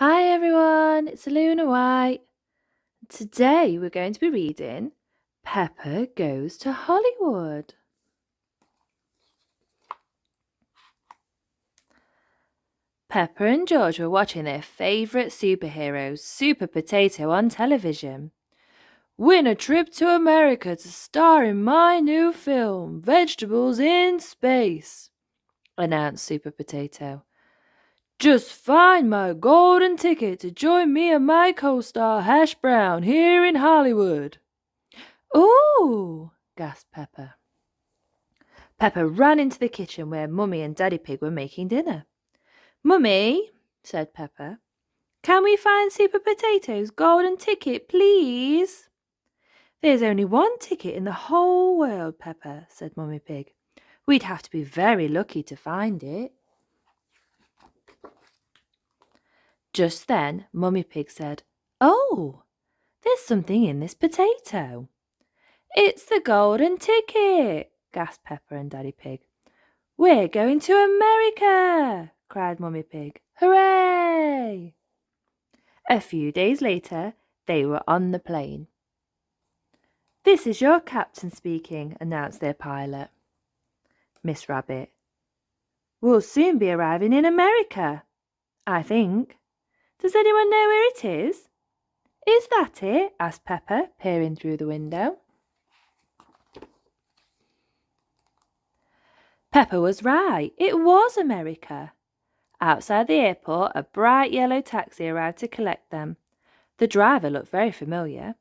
Hi everyone, it's Aluna White. Today we're going to be reading Peppa Goes to Hollywood. Peppa and George were watching their favourite superhero, Super Potato, on television. Win a trip to America to star in my new film, Vegetables in Space, announced Super Potato. Just find my golden ticket to join me and my co-star Hash Brown here in Hollywood. Ooh, gasped Peppa. Peppa ran into the kitchen where Mummy and Daddy Pig were making dinner. Mummy, said Peppa, can we find Super Potato's golden ticket, please? There's only one ticket in the whole world, Peppa, said Mummy Pig. We'd have to be very lucky to find it. Just then, Mummy Pig said, Oh, there's something in this potato. It's the golden ticket, gasped Peppa and Daddy Pig. We're going to America, cried Mummy Pig. Hooray! A few days later, they were on the plane. This is your captain speaking, announced their pilot, Miss Rabbit. We'll soon be arriving in America, I think. Does anyone know where it is? Is that it? Asked Peppa, peering through the window. Peppa was right. It was America. Outside the airport, a bright yellow taxi arrived to collect them. The driver looked very familiar.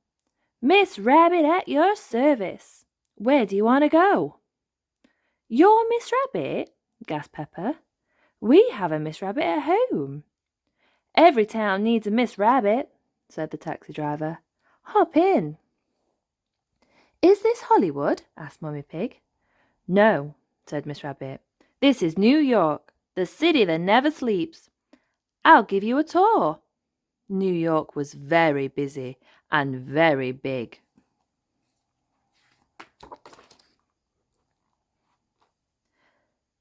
Miss Rabbit at your service. Where do you want to go? You're Miss Rabbit? Gasped Peppa. We have a Miss Rabbit at home. Every town needs a Miss Rabbit, said the taxi driver. Hop in. Is this Hollywood? Asked Mummy Pig. No, said Miss Rabbit. This is New York, the city that never sleeps. I'll give you a tour. New York was very busy and very big.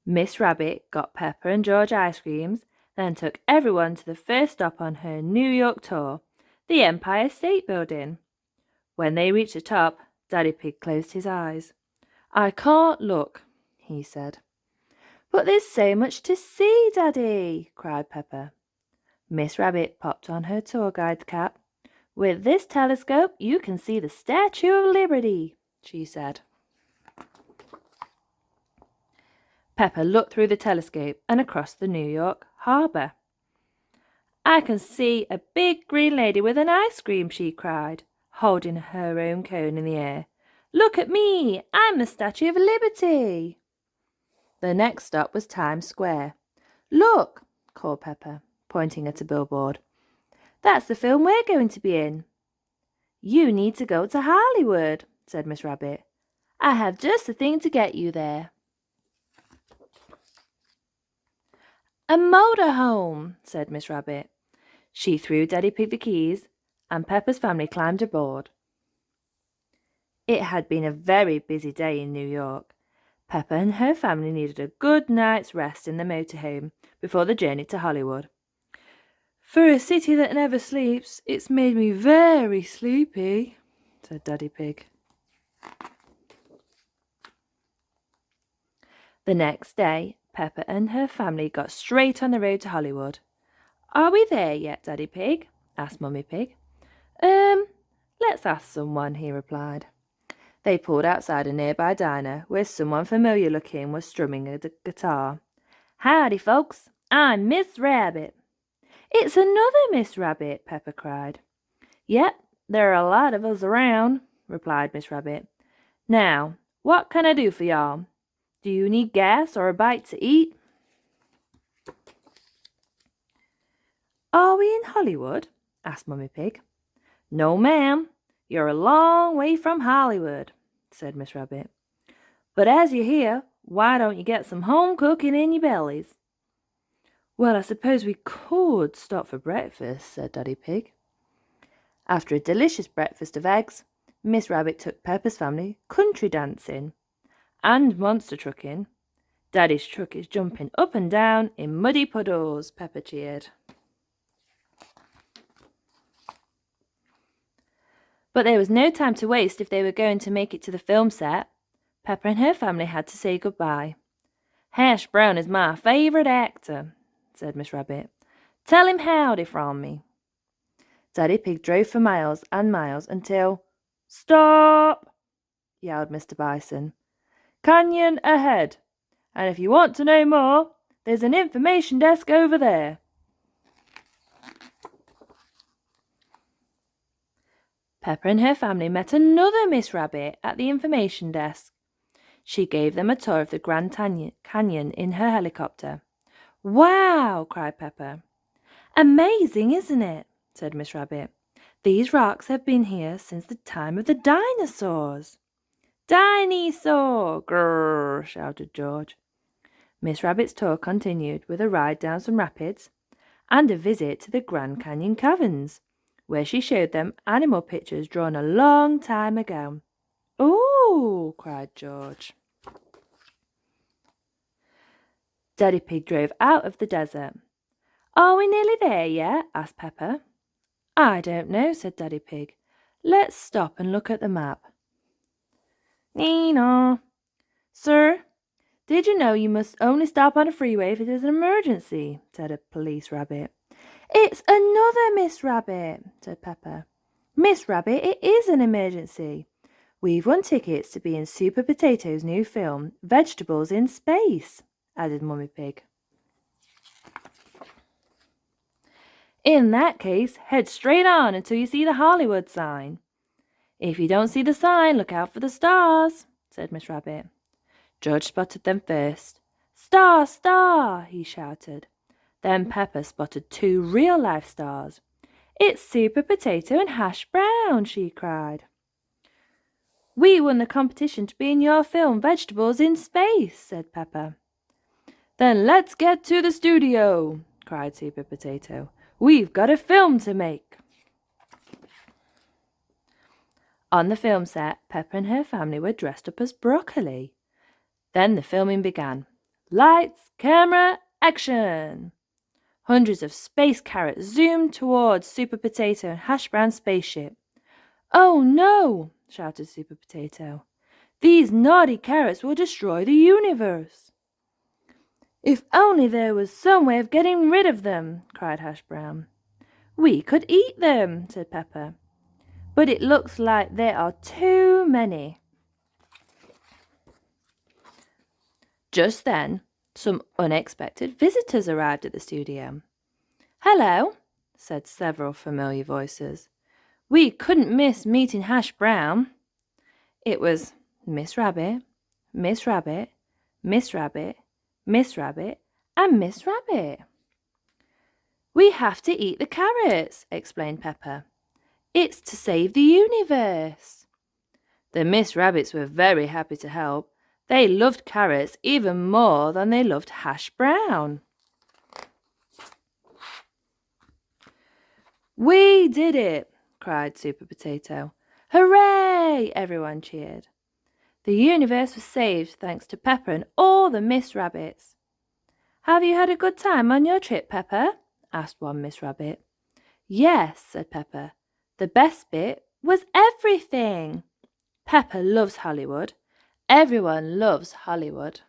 Miss Rabbit got Peppa and George ice creams, then took everyone to the first stop on her New York tour, the Empire State Building. When they reached the top, Daddy Pig closed his eyes. I can't look, he said. But there's so much to see, Daddy, cried Peppa. Miss Rabbit popped on her tour guide cap. With this telescope, you can see the Statue of Liberty, she said. Peppa looked through the telescope and across the New York harbour. I can see a big green lady with an ice cream, she cried, holding her own cone in the air. Look at me, I'm the Statue of Liberty. The next stop was Times Square. Look, called Peppa, pointing at a billboard. That's the film we're going to be in. You need to go to Hollywood, said Miss Rabbit. I have just the thing to get you there. A motorhome, said Miss Rabbit. She threw Daddy Pig the keys, and Peppa's family climbed aboard. It had been a very busy day in New York. Peppa and her family needed a good night's rest in the motorhome before the journey to Hollywood. For a city that never sleeps, it's made me very sleepy, said Daddy Pig. The next day, Peppa and her family got straight on the road to Hollywood. Are we there yet, Daddy Pig? Asked Mummy Pig. Let's ask someone, he replied. They pulled outside a nearby diner where someone familiar looking was strumming a guitar. Howdy, folks. I'm Miss Rabbit. It's another Miss Rabbit, Peppa cried. Yep, there are a lot of us around, replied Miss Rabbit. Now, what can I do for y'all? Do you need gas or a bite to eat? Are we in Hollywood? Asked Mummy Pig. No, ma'am. You're a long way from Hollywood, said Miss Rabbit. But as you're here, why don't you get some home cooking in your bellies? Well, I suppose we could stop for breakfast, said Daddy Pig. After a delicious breakfast of eggs, Miss Rabbit took Peppa's family country dancing and monster trucking. Daddy's truck is jumping up and down in muddy puddles, Peppa cheered. But there was no time to waste if they were going to make it to the film set. Peppa and her family had to say goodbye. "Hash Brown is my favourite actor," said Miss Rabbit. "Tell him howdy from me." Daddy Pig drove for miles and miles until— "Stop!" yelled Mr. Bison. "Canyon ahead. And if you want to know more, there's an information desk over there." Peppa and her family met another Miss Rabbit at the information desk. She gave them a tour of the Grand Canyon in her helicopter. "Wow!" cried Peppa. "Amazing, isn't it?" said Miss Rabbit. "These rocks have been here since the time of the dinosaurs." "Dinosaur!" grrr, shouted George. Miss Rabbit's tour continued with a ride down some rapids and a visit to the Grand Canyon caverns, where she showed them animal pictures drawn a long time ago. "Ooh!" cried George. Daddy Pig drove out of the desert. "Are we nearly there yet?" asked Peppa. "I don't know," said Daddy Pig. "Let's stop and look at the map." "Nina." "Sir, did you know you must only stop on a freeway if it is an emergency?" said a police rabbit. "It's another Miss Rabbit," said Peppa. "Miss Rabbit, it is an emergency. We've won tickets to be in Super Potato's new film, Vegetables in Space," added Mummy Pig. "In that case, head straight on until you see the Hollwood sign. If you don't see the sign, look out for the stars," said Miss Rabbit. George spotted them first. "Star, star!" he shouted. Then Peppa spotted 2 real-life stars. "It's Super Potato and Hash Brown!" she cried. "We won the competition to be in your film Vegetables in Space," said Peppa. "Then let's get to the studio," cried Super Potato. "We've got a film to make." On the film set, Peppa and her family were dressed up as broccoli. Then the filming began. Lights, camera, action! Hundreds of space carrots zoomed towards Super Potato and Hash Brown's spaceship. "Oh no!" shouted Super Potato. "These naughty carrots will destroy the universe." "If only there was some way of getting rid of them," cried Hash Brown. "We could eat them," said Peppa. "But it looks like there are too many." Just then, some unexpected visitors arrived at the studio. "Hello," said several familiar voices. "We couldn't miss meeting Hash Brown." It was Miss Rabbit, Miss Rabbit, Miss Rabbit, Miss Rabbit, and Miss Rabbit. "We have to eat the carrots," explained Peppa. "It's to save the universe." The Miss Rabbits were very happy to help. They loved carrots even more than they loved Hash Brown. "We did it!" cried Super Potato. "Hooray!" everyone cheered. The universe was saved thanks to Peppa and all the Miss Rabbits. "Have you had a good time on your trip, Peppa?" asked one Miss Rabbit. "Yes," said Peppa. "The best bit was everything." Peppa loves Hollywood. Everyone loves Hollywood.